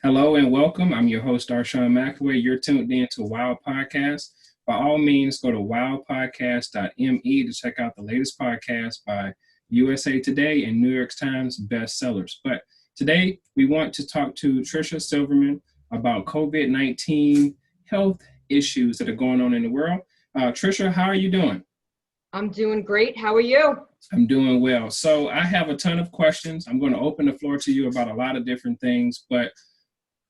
Hello and welcome. I'm your host, Darshaun McAway. You're tuned in to Wow Podcast. By all means, go to wowpodcast.me to check out the latest podcast by USA Today and New York Times bestsellers. But today, we want to talk to Tricia Silverman about COVID-19 health issues that are going on in the world. Tricia, how are you doing? I'm doing great. How are you? I'm doing well. So I have a ton of questions. I'm going to open the floor to you about a lot of different things, but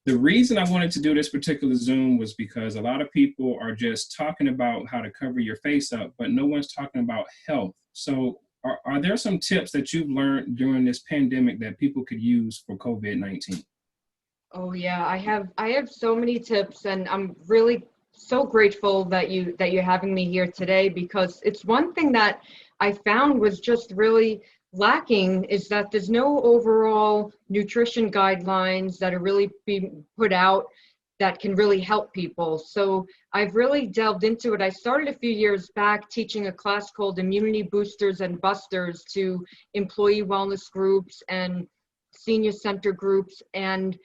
the reason I wanted to do this particular Zoom was because a lot of people are just talking about how to cover your face up, but no one's talking about health. So are there some tips that you've learned during this pandemic that people could use for COVID-19? Oh yeah, I have so many tips, and I'm really so grateful that you're having me here today, because it's one thing that I found was just really lacking, is that there's no overall nutrition guidelines that are really being put out that can really help people. So I've really delved into it. I started a few years back teaching a class called Immunity Boosters and Busters to employee wellness groups and senior center groups, and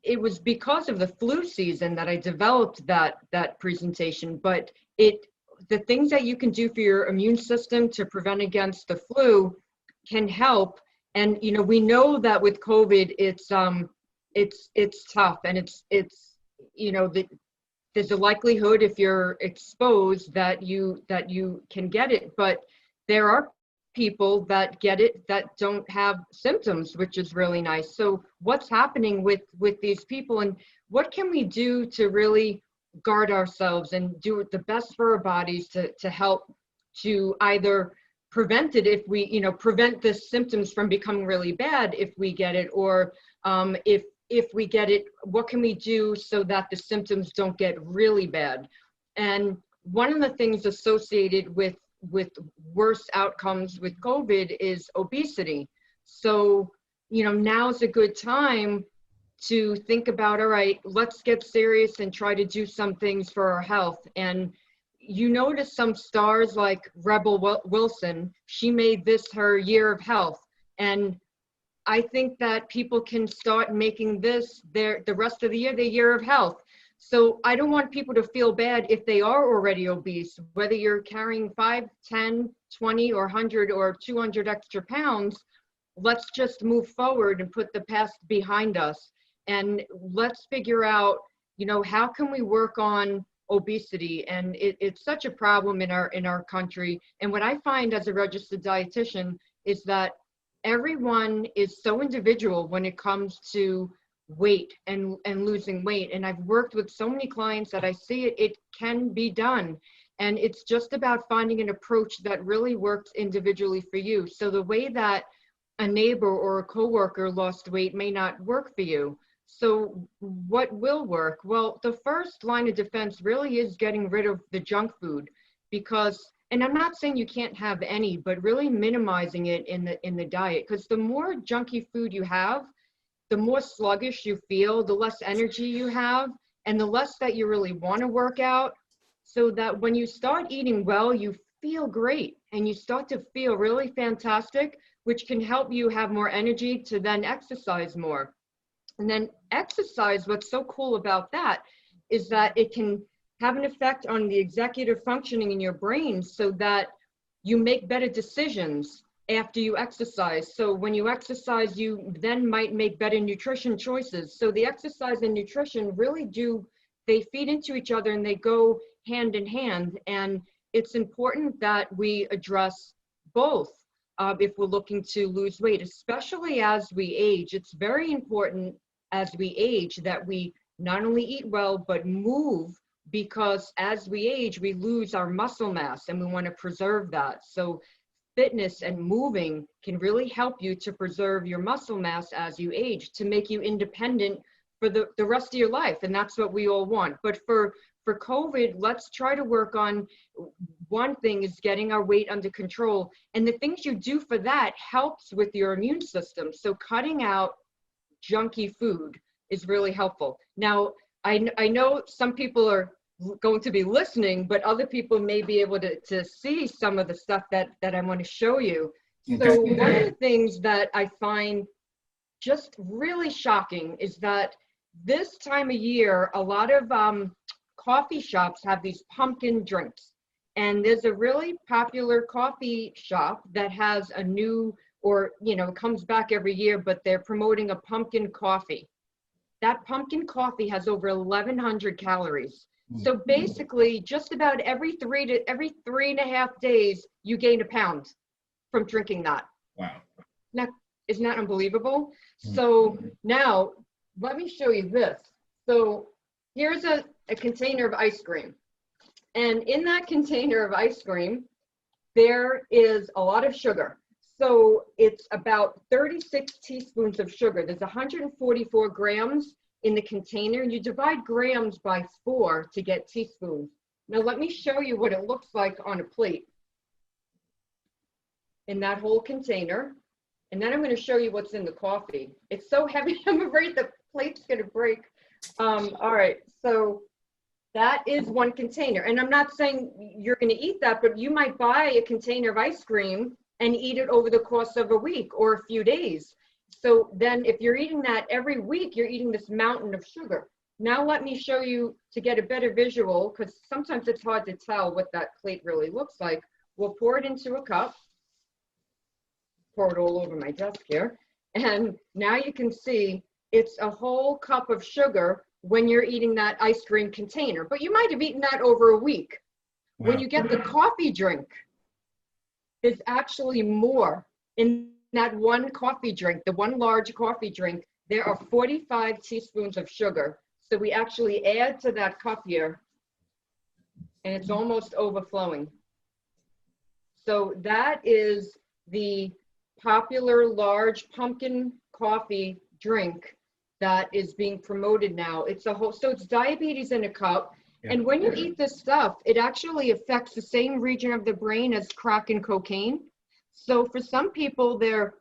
it was because of the flu season that I developed that presentation. But the things that you can do for your immune system to prevent against the flu can help. And we know that with COVID, it's tough, and it's there's a likelihood, if you're exposed, that you can get it. But there are people that get it that don't have symptoms, which is really nice. So what's happening with these people, and what can we do to really guard ourselves and do the best for our bodies to help to either prevent it, if we prevent the symptoms from becoming really bad if we get it, or if we get it, what can we do so that the symptoms don't get really bad? And one of the things associated with worse outcomes with COVID is obesity. So, now's a good time to think about, all right, let's get serious and try to do some things for our health. And you notice some stars like Rebel Wilson, she made this her year of health. And I think that people can start making this the rest of the year, the year of health. So I don't want people to feel bad if they are already obese, whether you're carrying 5, 10, 20, or 100 or 200 extra pounds. Let's just move forward and put the past behind us. And let's figure out, how can we work on obesity? And it's such a problem in our country. And what I find as a registered dietitian is that everyone is so individual when it comes to weight and losing weight. And I've worked with so many clients that I see it can be done. And it's just about finding an approach that really works individually for you. So the way that a neighbor or a coworker lost weight may not work for you. So what will work? Well, the first line of defense really is getting rid of the junk food, because, and I'm not saying you can't have any, but really minimizing it in the diet, because the more junky food you have, the more sluggish you feel, the less energy you have, and the less that you really want to work out. So that when you start eating well, you feel great and you start to feel really fantastic, which can help you have more energy to then exercise more. And then exercise, what's so cool about that is that it can have an effect on the executive functioning in your brain, so that you make better decisions after you exercise. So when you exercise, you then might make better nutrition choices. So the exercise and nutrition really they feed into each other and they go hand in hand. And it's important that we address both if we're looking to lose weight, especially as we age. It's very important as we age that we not only eat well, but move, because as we age, we lose our muscle mass and we want to preserve that. So fitness and moving can really help you to preserve your muscle mass as you age, to make you independent for the rest of your life. And that's what we all want. But for COVID, let's try to work on, one thing is getting our weight under control. And the things you do for that helps with your immune system. So cutting out junky food is really helpful. Now, I know some people are going to be listening, but other people may be able to see some of the stuff that I want to show you. Okay. So one of the things that I find just really shocking is that this time of year, a lot of coffee shops have these pumpkin drinks. And there's a really popular coffee shop that has a new, or, it comes back every year, but they're promoting a pumpkin coffee. That pumpkin coffee has over 1,100 calories. So basically, just about every 3.5 days, you gain a pound from drinking that. Wow. Now, isn't that unbelievable? So now, let me show you this. So here's a container of ice cream. And in that container of ice cream, there is a lot of sugar. So it's about 36 teaspoons of sugar. There's 144 grams in the container, and you divide grams by 4 to get teaspoons. Now let me show you what it looks like on a plate in that whole container. And then I'm going to show you what's in the coffee. It's so heavy, I'm afraid the plate's going to break. All right, so that is one container. And I'm not saying you're going to eat that, but you might buy a container of ice cream and eat it over the course of a week or a few days. So then if you're eating that every week, you're eating this mountain of sugar. Now let me show you to get a better visual, because sometimes it's hard to tell what that plate really looks like. We'll pour it into a cup. Pour it all over my desk here. And now you can see it's a whole cup of sugar when you're eating that ice cream container, but you might have eaten that over a week. Wow. When you get the coffee drink, there's actually more in that one coffee drink, the one large coffee drink. There are 45 teaspoons of sugar. So we actually add to that cup here, and it's almost overflowing. So that is the popular large pumpkin coffee drink that is being promoted now. It's so it's diabetes in a cup. Yeah. And when you eat this stuff, it actually affects the same region of the brain as crack and cocaine. So for some people, they're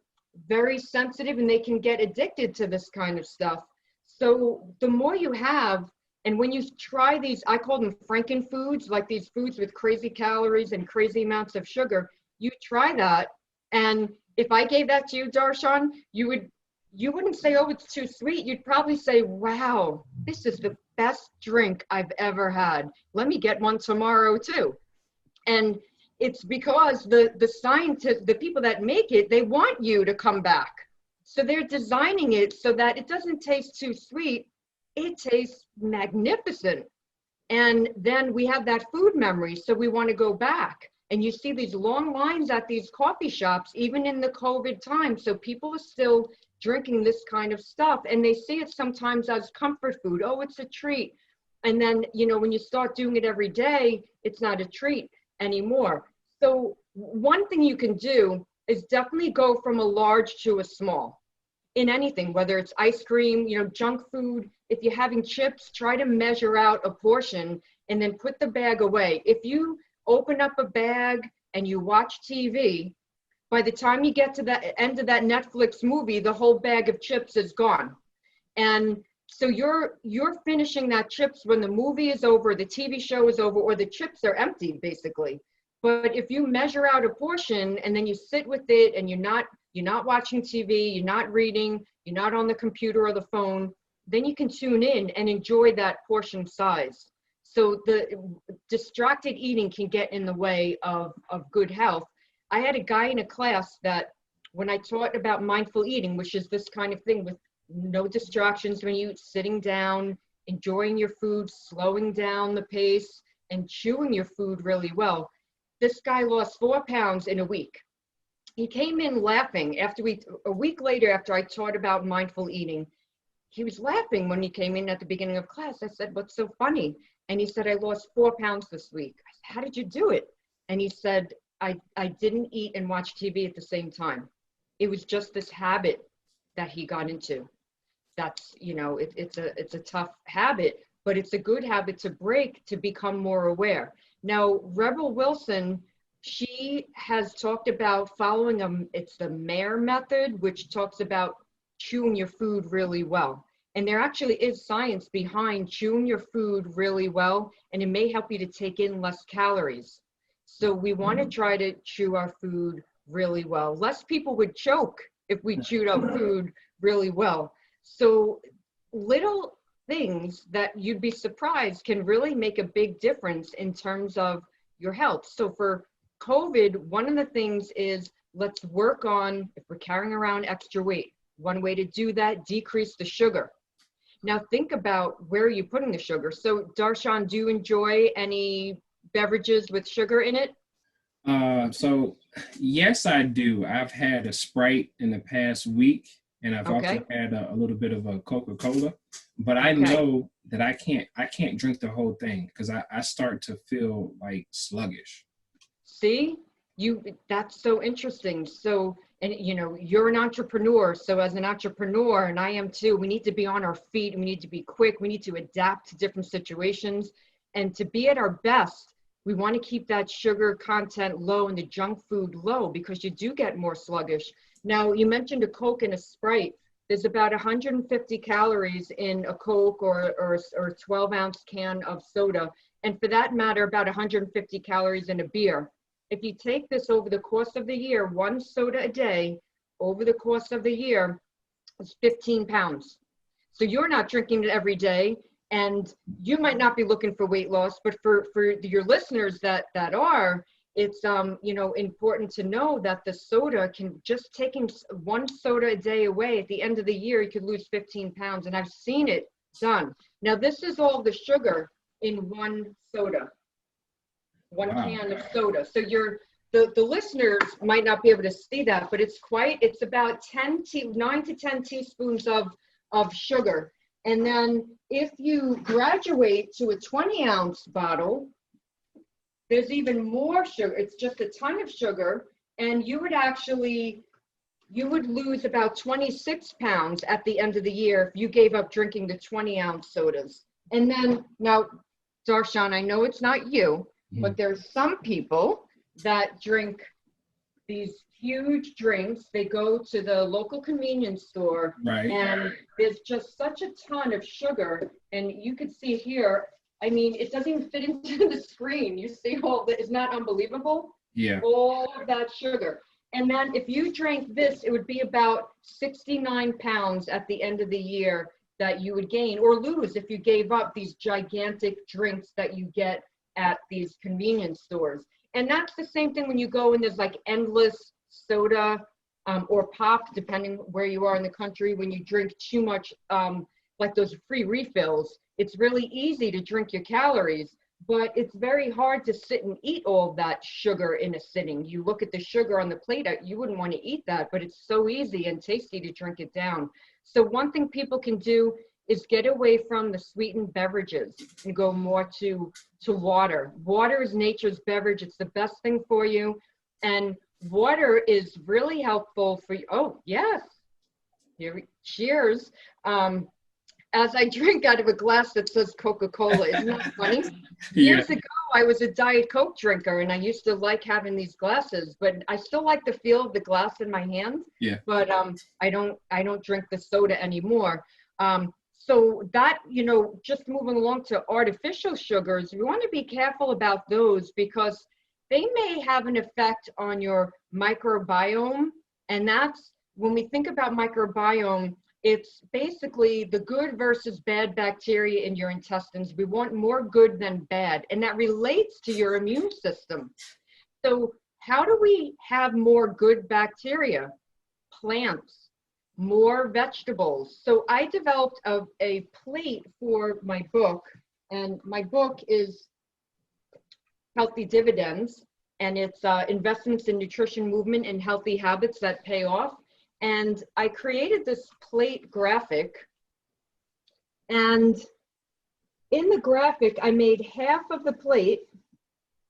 very sensitive and they can get addicted to this kind of stuff. So the more you have, and when you try these, I call them frankenfoods, like these foods with crazy calories and crazy amounts of sugar, you try that. And if I gave that to you, Darshaun, you wouldn't say, oh, it's too sweet. You'd probably say, wow, this is the best drink I've ever had. Let me get one tomorrow too. And it's because the scientists, the people that make it, they want you to come back. So they're designing it so that it doesn't taste too sweet. It tastes magnificent. And then we have that food memory, so we want to go back. And you see these long lines at these coffee shops, even in the COVID time. So people are still drinking this kind of stuff, and they see it sometimes as comfort food. Oh, it's a treat. And then, when you start doing it every day, it's not a treat anymore. So one thing you can do is definitely go from a large to a small in anything, whether it's ice cream, junk food. If you're having chips, try to measure out a portion and then put the bag away. If you open up a bag and you watch TV, by the time you get to the end of that Netflix movie, the whole bag of chips is gone. And so you're finishing that chips when the movie is over, the TV show is over, or the chips are empty, basically. But if you measure out a portion and then you sit with it and you're not watching TV, you're not reading, you're not on the computer or the phone, then you can tune in and enjoy that portion size. So the distracted eating can get in the way of good health. I had a guy in a class that when I taught about mindful eating, which is this kind of thing with no distractions when you eat, sitting down, enjoying your food, slowing down the pace, and chewing your food really well. This guy lost 4 pounds in a week. He came in laughing a week later after I taught about mindful eating. He was laughing when he came in at the beginning of class. I said, what's so funny? And he said, I lost 4 pounds this week. I said, how did you do it? And he said, I didn't eat and watch TV at the same time. It was just this habit that he got into. That's, it's a tough habit, but it's a good habit to break to become more aware. Now, Rebel Wilson, she has talked about following it's the Mayer method, which talks about chewing your food really well. And there actually is science behind chewing your food really well, and it may help you to take in less calories. So we want to try to chew our food really well. Less people would choke if we chewed our food really well. So little things that you'd be surprised can really make a big difference in terms of your health. So for COVID, one of the things is let's work on, if we're carrying around extra weight, one way to do that, decrease the sugar. Now think about where are you putting the sugar. So Darshaun, do you enjoy any beverages with sugar in it? So yes, I do. I've had a Sprite in the past week, and I've also Okay. had a little bit of a Coca-Cola. But I Okay. know that I can't drink the whole thing because I start to feel like sluggish. See, that's so interesting. So, and you know, you're an entrepreneur. So as an entrepreneur, and I am too, we need to be on our feet. We need to be quick. We need to adapt to different situations. And to be at our best, we want to keep that sugar content low and the junk food low because you do get more sluggish. Now, you mentioned a Coke and a Sprite. There's about 150 calories in a Coke or 12-ounce can of soda. And for that matter, about 150 calories in a beer. If you take this over the course of the year, one soda a day, over the course of the year, is 15 pounds. So you're not drinking it every day, and you might not be looking for weight loss, but for your listeners that are, it's important to know that the soda can, just taking one soda a day away, at the end of the year, you could lose 15 pounds, and I've seen it done. Now, this is all the sugar in one soda. One Wow. can of soda. So the listeners might not be able to see that, but it's about 9 to 10 teaspoons of sugar. And then if you graduate to a 20-ounce bottle, there's even more sugar. It's just a ton of sugar. And you would lose about 26 pounds at the end of the year if you gave up drinking the 20-ounce sodas. And then now, Darshaun, I know it's not you, but there's some people that drink these huge drinks. They go to the local convenience store, Right. and there's just such a ton of sugar. And you can see here, I mean, it doesn't even fit into the screen. You see all that, isn't that unbelievable? Yeah. All of that sugar. And then if you drank this, it would be about 69 pounds at the end of the year that you would gain or lose if you gave up these gigantic drinks that you get at these convenience stores. And that's the same thing when you go and there's like endless soda or pop, depending where you are in the country. When you drink too much, like those free refills, it's really easy to drink your calories, but it's very hard to sit and eat all of that sugar in a sitting. You look at the sugar on the plate, you wouldn't want to eat that, but it's so easy and tasty to drink it down. So one thing people can do is get away from the sweetened beverages and go more to water. Water is nature's beverage. It's the best thing for you. And water is really helpful for you. Oh, yes. Cheers. As I drink out of a glass that says Coca-Cola. Isn't that funny? Yeah. Years ago, I was a Diet Coke drinker, and I used to like having these glasses, but I still like the feel of the glass in my hand. Yeah. But I don't drink the soda anymore. So that, just moving along to artificial sugars, we want to be careful about those because they may have an effect on your microbiome. And that's, when we think about microbiome, it's basically the good versus bad bacteria in your intestines. We want more good than bad, and that relates to your immune system. So how do we have more good bacteria? Plants, more vegetables. So I developed a plate for my book, and my book is Healthy Dividends, and it's investments in nutrition, movement, and healthy habits that pay off. And I created this plate graphic, and in the graphic, I made half of the plate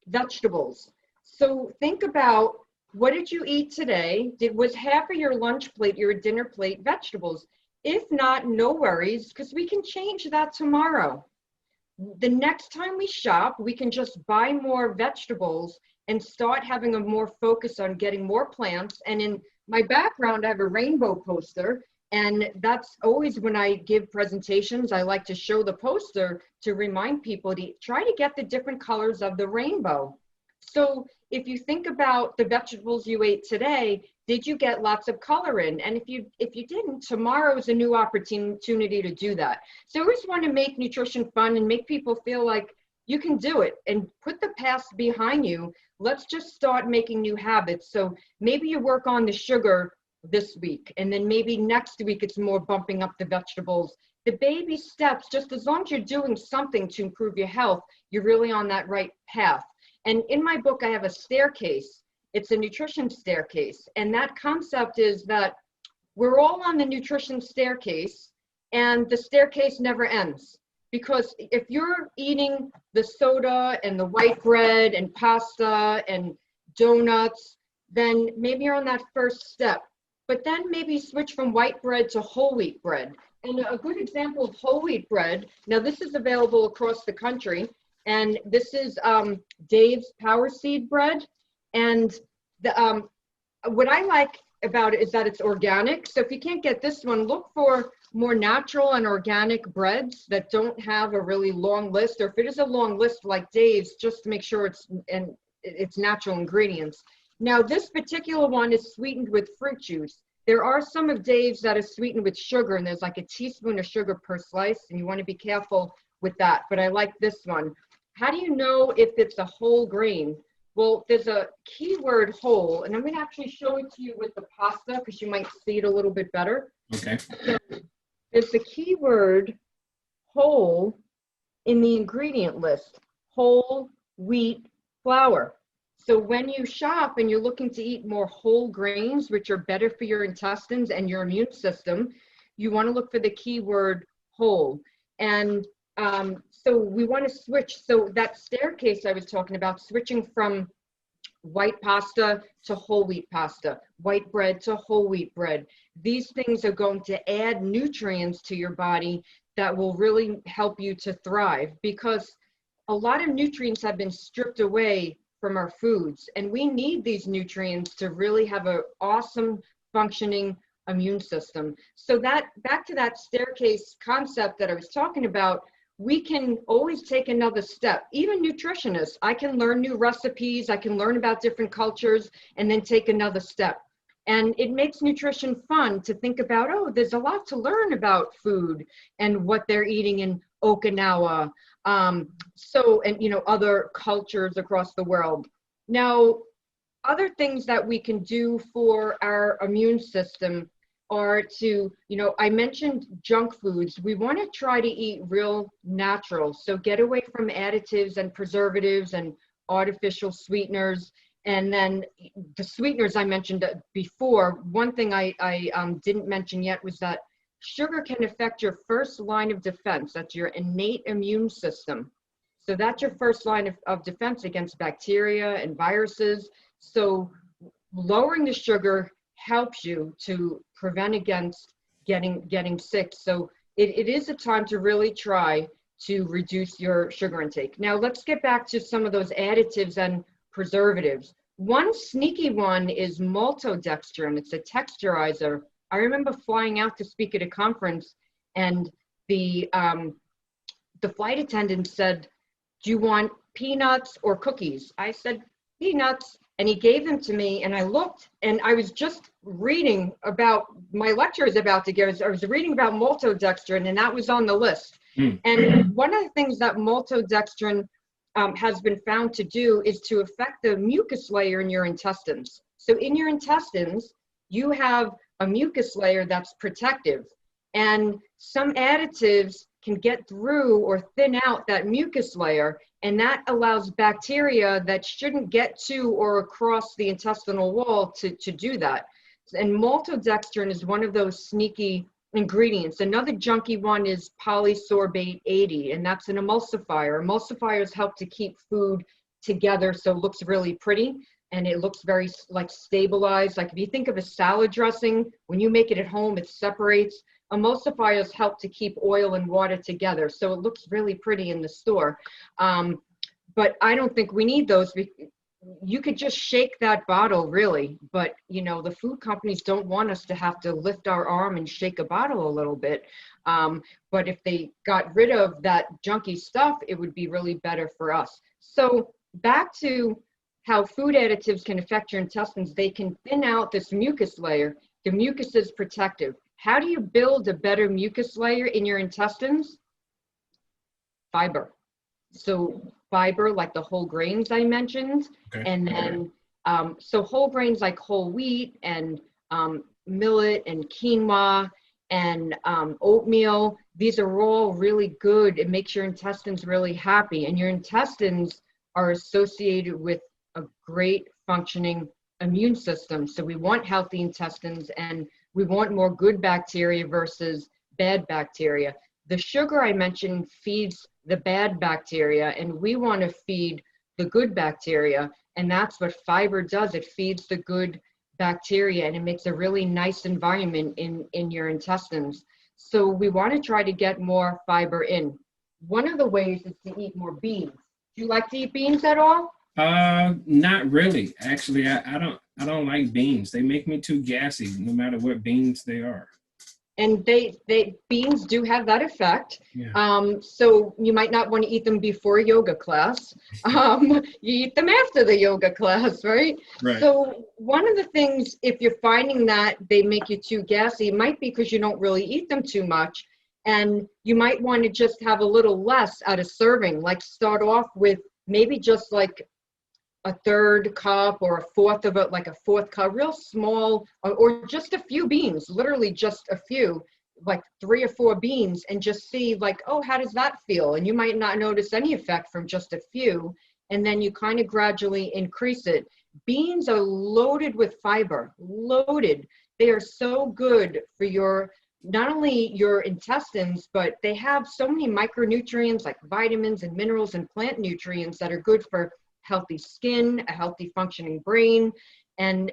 vegetables. So think about, what did you eat today? Was half of your lunch plate, your dinner plate, vegetables? If not, no worries, because we can change that tomorrow. The next time we shop, we can just buy more vegetables and start having a more focus on getting more plants. And in my background, I have a rainbow poster, and that's always when I give presentations, I like to show the poster to remind people to try to get the different colors of the rainbow. So if you think about the vegetables you ate today, Did you get lots of color in? And if you didn't, tomorrow is a new opportunity to do that. So I always want to make nutrition fun and make people feel like you can do it and put the past behind you. Let's just start making new habits. So maybe you work on the sugar this week, and then maybe next week it's more bumping up the vegetables. The baby steps, just as long as you're doing something to improve your health, you're really on that right path. And in my book, I have a staircase. It's a nutrition staircase. And that concept is that we're all on the nutrition staircase, and the staircase never ends. Because if you're eating the soda and the white bread and pasta and donuts, then maybe you're on that first step. But then maybe switch from white bread to whole wheat bread. And a good example of whole wheat bread, now this is available across the country, and this is Dave's Power Seed bread. And what I like about it is that it's organic. So if you can't get this one, look for more natural and organic breads that don't have a really long list, or if it is a long list like Dave's, just to make sure it's natural ingredients. Now, this particular one is sweetened with fruit juice. There are some of Dave's that is sweetened with sugar, and there's like a teaspoon of sugar per slice, and you want to be careful with that. But I like this one. How do you know if it's a whole grain? Well, there's a keyword whole, and I'm going to actually show it to you with the pasta because you might see it a little bit better. Okay. So there's the keyword whole in the ingredient list, whole wheat flour. So when you shop and you're looking to eat more whole grains, which are better for your intestines and your immune system, you want to look for the keyword whole. And so we want to switch. So that staircase I was talking about, switching from white pasta to whole wheat pasta, white bread to whole wheat bread. These things are going to add nutrients to your body that will really help you to thrive, because a lot of nutrients have been stripped away from our foods, and we need these nutrients to really have an awesome functioning immune system. So that, back to that staircase concept that I was talking about, we can always take another step. Even nutritionists, I can learn new recipes, I can learn about different cultures, and then take another step. And it makes nutrition fun to think about, oh, there's a lot to learn about food and what they're eating in Okinawa, and other cultures across the world. Now, other things that we can do for our immune system are to, I mentioned junk foods. We want to try to eat real natural. So get away from additives and preservatives and artificial sweeteners. And then the sweeteners I mentioned before, one thing I didn't mention yet was that sugar can affect your first line of defense. That's your innate immune system. So that's your first line of defense against bacteria and viruses. So lowering the sugar helps you to prevent against getting sick. So it is a time to really try to reduce your sugar intake. Now let's get back to some of those additives and preservatives. One sneaky one is maltodextrin. It's a texturizer. I remember flying out to speak at a conference, and the flight attendant said, "Do you want peanuts or cookies?" I said, "Peanuts." And he gave them to me, and I looked, and I was just reading about, my lecture is about to give, I was reading about maltodextrin, and that was on the list. And one of the things that maltodextrin has been found to do is to affect the mucus layer in your intestines. So in your intestines, you have a mucus layer that's protective, and some additives can get through or thin out that mucus layer, and that allows bacteria that shouldn't get to or across the intestinal wall to do that. And maltodextrin is one of those sneaky ingredients. Another junky one is polysorbate 80, and that's an emulsifier. Emulsifiers help to keep food together so it looks really pretty, and it looks very like stabilized. Like if you think of a salad dressing, when you make it at home, it separates. Emulsifiers help to keep oil and water together, so it looks really pretty in the store. But I don't think we need those. You could just shake that bottle, really, but the food companies don't want us to have to lift our arm and shake a bottle a little bit. But if they got rid of that junky stuff, it would be really better for us. So back to how food additives can affect your intestines. They can thin out this mucus layer. The mucus is protective. How do you build a better mucus layer in your intestines? Fiber. So fiber, like the whole grains I mentioned, Okay. and then so whole grains like whole wheat and millet and quinoa and oatmeal. These are all really good. It makes your intestines really happy, and your intestines are associated with a great functioning immune system. So we want healthy intestines, and we want more good bacteria versus bad bacteria. The sugar I mentioned feeds the bad bacteria, and we want to feed the good bacteria. And that's what fiber does. It feeds the good bacteria, and it makes a really nice environment in your intestines. So we want to try to get more fiber in. One of the ways is to eat more beans. Do you like to eat beans at all? Not really. Actually, I don't like beans. They make me too gassy, no matter what beans they are. And beans do have that effect. Yeah. So you might not want to eat them before yoga class. You eat them after the yoga class, right? Right. So one of the things, if you're finding that they make you too gassy, it might be because you don't really eat them too much. And you might want to just have a little less at a serving, like start off with maybe just like a third cup or a fourth of it, like a fourth cup, real small, or just a few beans, literally just a few, like 3 or 4 beans, and just see like, oh, how does that feel? And you might not notice any effect from just a few, and then you kind of gradually increase it. Beans are loaded with fiber, loaded. They are so good for your, not only your intestines, but they have so many micronutrients like vitamins and minerals and plant nutrients that are good for healthy skin, a healthy functioning brain. And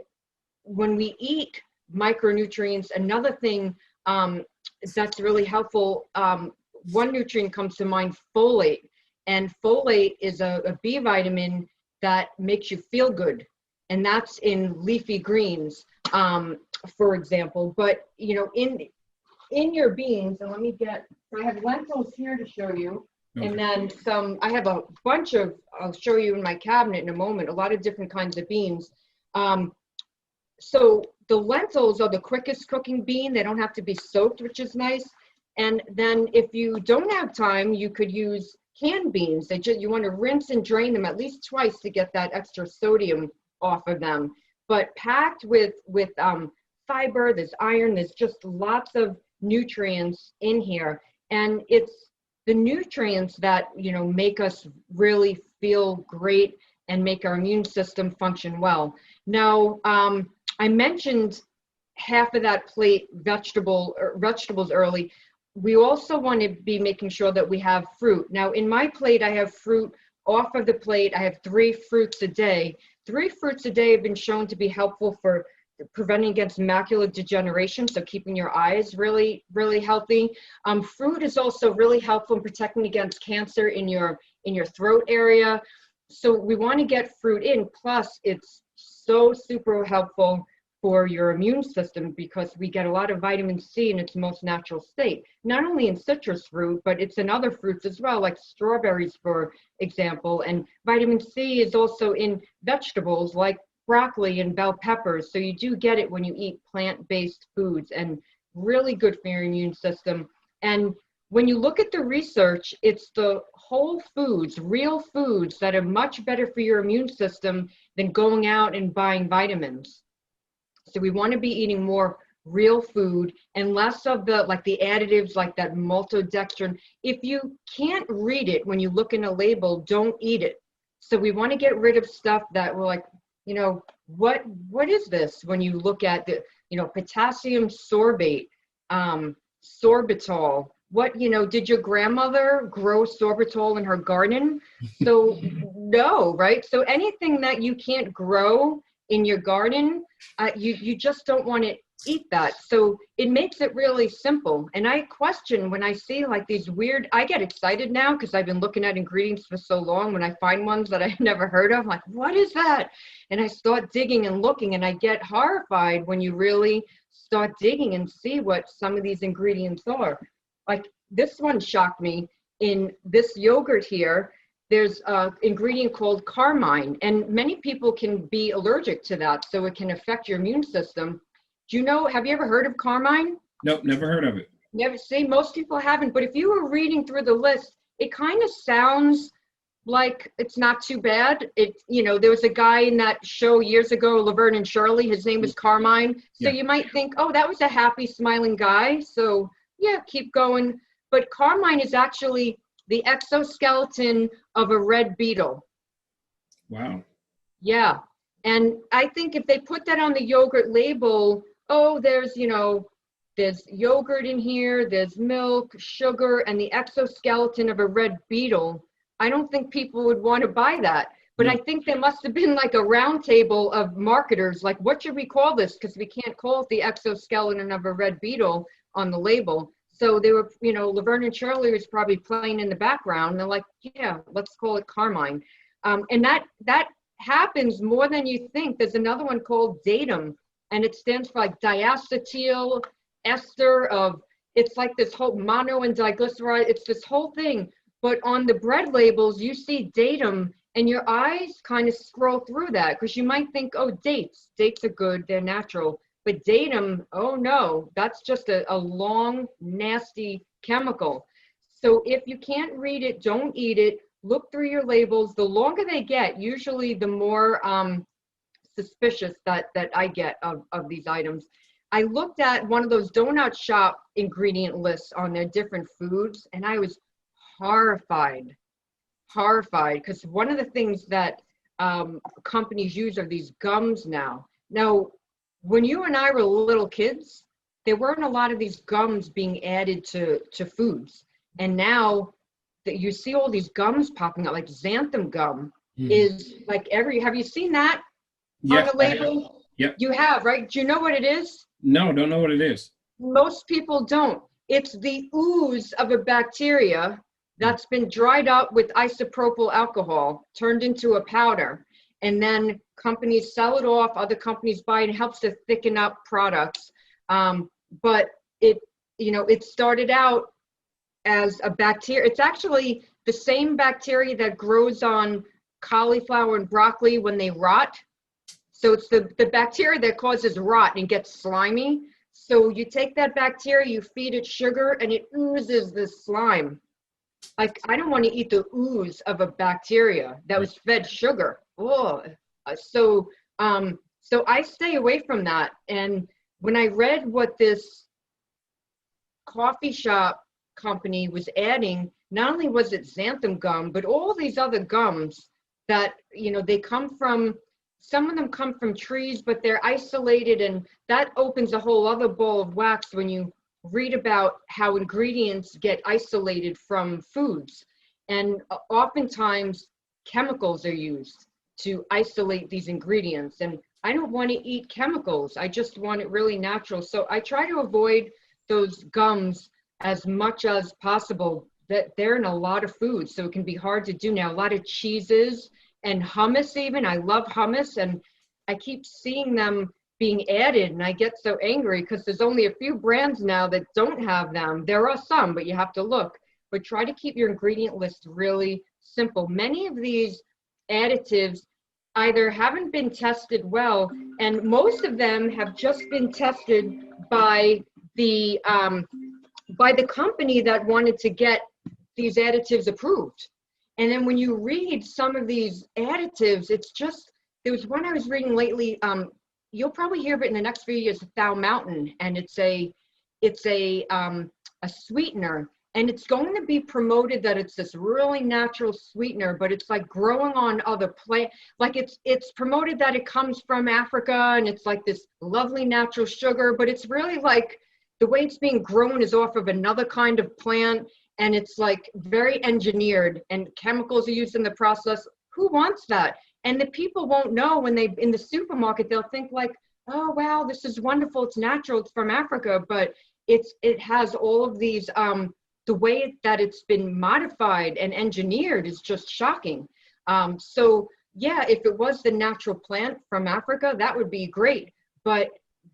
when we eat micronutrients, another thing that's really helpful, one nutrient comes to mind, folate. And folate is a B vitamin that makes you feel good. And that's in leafy greens, for example. But, you know, in your beans, and let me get, I have lentils here to show you. Okay. And then I have a bunch of, I'll show you in my cabinet in a moment, a lot of different kinds of beans. So the lentils are the quickest cooking bean. They don't have to be soaked, which is nice. And then if you don't have time, you could use canned beans. You want to rinse and drain them at least twice to get that extra sodium off of them. But packed with fiber, there's iron, there's just lots of nutrients in here. And it's the nutrients that, you know, make us really feel great and make our immune system function well. Now, I mentioned half of that plate vegetables early. We also want to be making sure that we have fruit. Now, in my plate, I have fruit off of the plate. I have 3 fruits a day. 3 fruits a day have been shown to be helpful for preventing against macular degeneration, so keeping your eyes really, really healthy. Fruit is also really helpful in protecting against cancer in your throat area. So we want to get fruit in. Plus, it's so super helpful for your immune system because we get a lot of vitamin C in its most natural state. Not only in citrus fruit, but it's in other fruits as well, like strawberries, for example. And vitamin C is also in vegetables like broccoli and bell peppers. So you do get it when you eat plant-based foods, and really good for your immune system. And when you look at the research, it's the whole foods, real foods, that are much better for your immune system than going out and buying vitamins. So we want to be eating more real food and less of the additives like that maltodextrin. If you can't read it when you look in a label, don't eat it. So we want to get rid of stuff that we're like, you know, what is this? When you look at the, you know, potassium sorbate, sorbitol, what, you know, did your grandmother grow sorbitol in her garden? So no, right? So anything that you can't grow in your garden, you just don't want to eat that. So it makes it really simple. And I question when I see like these weird, I get excited now because I've been looking at ingredients for so long. When I find ones that I've never heard of, I'm like, what is that? And I start digging and looking, and I get horrified when you really start digging and see what some of these ingredients are. Like this one shocked me. In this yogurt here, there's an ingredient called carmine, and many people can be allergic to that, so it can affect your immune system. Do you know, have you ever heard of carmine? Nope, never heard of it. Never. See, most people haven't, but if you were reading through the list, it kind of sounds like it's not too bad. There was a guy in that show years ago, Laverne and Shirley, his name was Carmine. So Yeah. you might think, oh, that was a happy, smiling guy. So yeah, keep going. But carmine is actually the exoskeleton of a red beetle. Wow. Yeah. And I think if they put that on the yogurt label, oh, there's yogurt in here, there's milk, sugar, and the exoskeleton of a red beetle, I don't think people would want to buy that. But I think there must have been like a round table of marketers, like, what should we call this? Because we can't call it the exoskeleton of a red beetle on the label. So they were, Laverne and Shirley was probably playing in the background. They're like, yeah, let's call it carmine. And that happens more than you think. There's another one called datum, and it stands for like diacetyl ester of, it's like this whole mono and diglyceride, it's this whole thing. But on the bread labels, you see datum, and your eyes kind of scroll through that because you might think, oh, dates are good, they're natural. But datum, oh no, that's just a long, nasty chemical. So if you can't read it, don't eat it. Look through your labels. The longer they get, usually the more suspicious that I get of these items. I looked at one of those donut shop ingredient lists on their different foods, and I was horrified, because one of the things that companies use are these gums now. Now, when you and I were little kids, there weren't a lot of these gums being added to foods. And now that you see all these gums popping up, like xanthan gum is like have you seen that on the label? Yep. You have, right? Do you know what it is? No, don't know what it is. Most people don't. It's the ooze of a bacteria that's been dried up with isopropyl alcohol, turned into a powder. And then companies sell it off, other companies buy it. It helps to thicken up products. But it started out as a bacteria. It's actually the same bacteria that grows on cauliflower and broccoli when they rot. So it's the bacteria that causes rot and gets slimy. So you take that bacteria, you feed it sugar, and it oozes this slime. Like, I don't want to eat the ooze of a bacteria that was fed sugar. Oh, so I stay away from that. And when I read what this coffee shop company was adding, not only was it xanthan gum, but all these other gums that, they come from, some of them come from trees, but they're isolated, and that opens a whole other ball of wax when you read about how ingredients get isolated from foods. And oftentimes chemicals are used to isolate these ingredients. And I don't want to eat chemicals. I just want it really natural. So I try to avoid those gums as much as possible. That they're in a lot of foods, so it can be hard to do now. A lot of cheeses and hummus even. I love hummus, and I keep seeing them being added, and I get so angry because there's only a few brands now that don't have them. There are some, but you have to look. But try to keep your ingredient list really simple. Many of these additives either haven't been tested well, and most of them have just been tested by the company that wanted to get these additives approved. And then when you read some of these additives, it's just, there was one I was reading lately, you'll probably hear of it in the next few years, Thou Mountain, and it's a sweetener, and it's going to be promoted that it's this really natural sweetener, but it's like growing on other plants. Like it's promoted that it comes from Africa, and it's like this lovely natural sugar, but it's really like the way it's being grown is off of another kind of plant, and it's like very engineered, and chemicals are used in the process. Who wants that? And the people won't know when they, in the supermarket, they'll think like, oh, wow, this is wonderful. It's natural. It's from Africa. But it has all of these, the way that it's been modified and engineered is just shocking. So yeah, if it was the natural plant from Africa, that would be great. But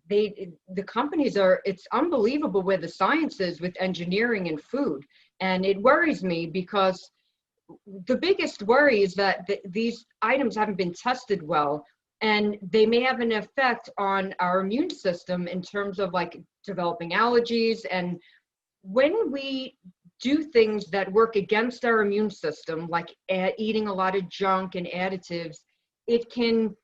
the companies it's unbelievable where the science is with engineering and food. And it worries me because the biggest worry is that these items haven't been tested well, and they may have an effect on our immune system in terms of like developing allergies. And when we do things that work against our immune system, like eating a lot of junk and additives, it can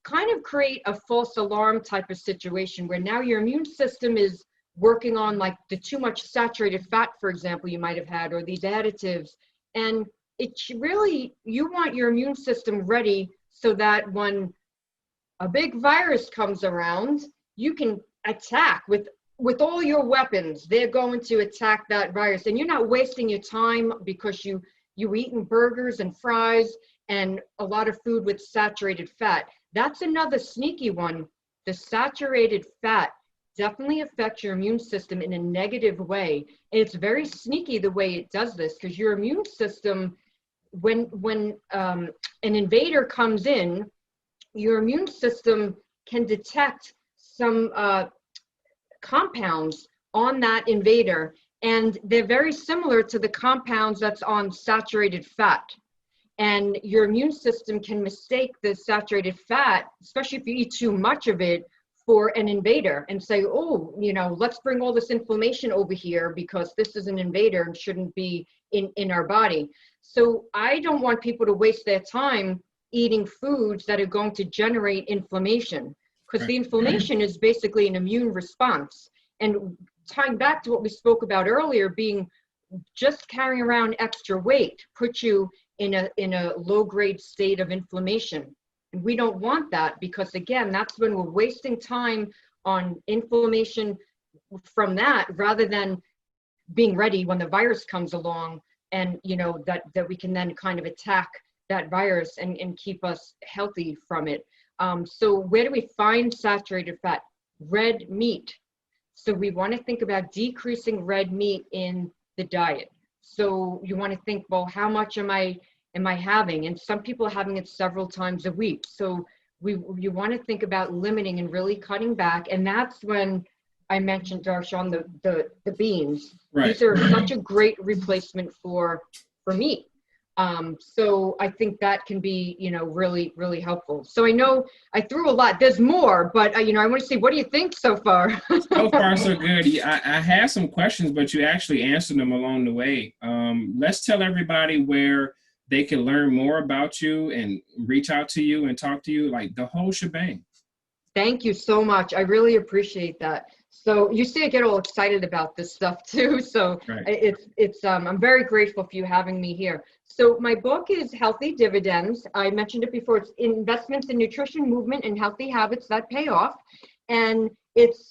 kind of create a false alarm type of situation where now your immune system is working on like the too much saturated fat, for example, you might have had, or these additives. And it's really, you want your immune system ready so that when a big virus comes around, you can attack with all your weapons. They're going to attack that virus, and you're not wasting your time because you eating burgers and fries and a lot of food with saturated fat. That's another sneaky one. The saturated fat definitely affects your immune system in a negative way. And it's very sneaky the way it does this, because your immune system, when an invader comes in, your immune system can detect some compounds on that invader, and they're very similar to the compounds that's on saturated fat. And your immune system can mistake the saturated fat, especially if you eat too much of it, for an invader and say, oh, you know, let's bring all this inflammation over here because this is an invader and shouldn't be in our body. So I don't want people to waste their time eating foods that are going to generate inflammation, because the inflammation is basically an immune response. And tying back to what we spoke about earlier, being just carrying around extra weight puts you in a low-grade state of inflammation. And we don't want that, because again, that's when we're wasting time on inflammation from that, rather than being ready when the virus comes along, and you know that we can then kind of attack that virus and keep us healthy from it. So where do we find saturated fat? Red meat. So we want to think about decreasing red meat in the diet. So you want to think, well, how much am I having? And some people are having it several times a week. So you want to think about limiting and really cutting back. And that's when I mentioned, Darshaun, the beans. Right. These are such a great replacement for meat. So I think that can be, you know, really, really helpful. So I know I threw a lot. There's more, but you know, I want to see, what do you think so far? So far, so good. I had some questions, but you actually answered them along the way. Let's tell everybody where they can learn more about you and reach out to you and talk to you, like the whole shebang. Thank you so much. I really appreciate that. So you see, I get all excited about this stuff too. So I'm very grateful for you having me here. So my book is Healthy Dividends. I mentioned it before. It's investments in nutrition, movement, and healthy habits that pay off. And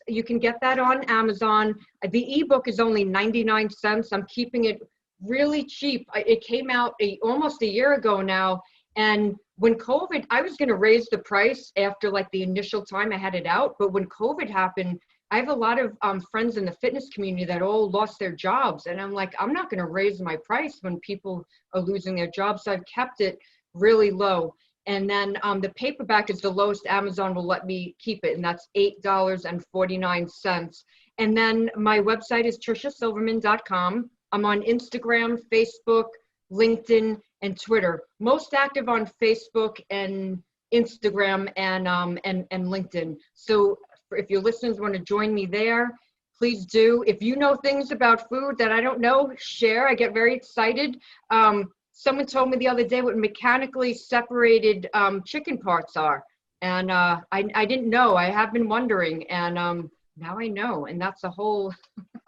you can get that on Amazon. The ebook is only 99 cents. I'm keeping it really cheap. It came out almost a year ago now. And when COVID, I was going to raise the price after like the initial time I had it out. But when COVID happened, I have a lot of friends in the fitness community that all lost their jobs. And I'm like, I'm not going to raise my price when people are losing their jobs. So I've kept it really low. And then the paperback is the lowest Amazon will let me keep it. And that's $8.49. And then my website is triciasilverman.com. I'm on Instagram, Facebook, LinkedIn, and Twitter. Most active on Facebook and Instagram and LinkedIn. So if your listeners want to join me there, please do. If you know things about food that I don't know, share. I get very excited. Someone told me the other day what mechanically separated chicken parts are. And I didn't know. I have been wondering. And now I know. And that's a whole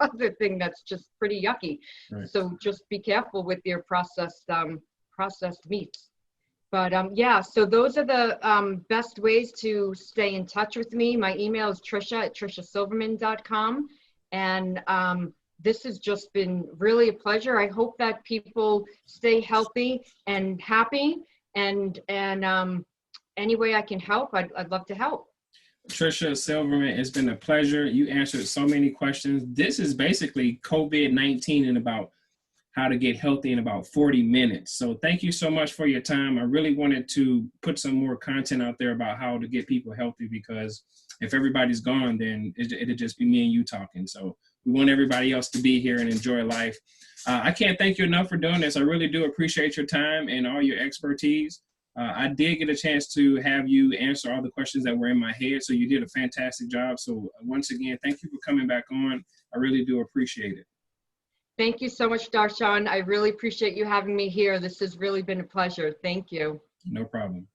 other thing that's just pretty yucky. Right. So just be careful with your processed meats. But yeah, so those are the best ways to stay in touch with me. My email is tricia@triciasilverman.com. And this has just been really a pleasure. I hope that people stay healthy and happy. And any way I can help, I'd love to help. Tricia Silverman, it's been a pleasure. You answered so many questions. This is basically COVID-19 and about how to get healthy in about 40 minutes. So thank you so much for your time. I really wanted to put some more content out there about how to get people healthy, because if everybody's gone, then it'll just be me and you talking. So We want everybody else to be here and enjoy life. I can't thank you enough for doing this. I really do appreciate your time and all your expertise. I did get a chance to have you answer all the questions that were in my head, so you did a fantastic job. So once again, thank you for coming back on. I really do appreciate it. Thank you so much, Darshaun. I really appreciate you having me here. This has really been a pleasure. Thank you. No problem.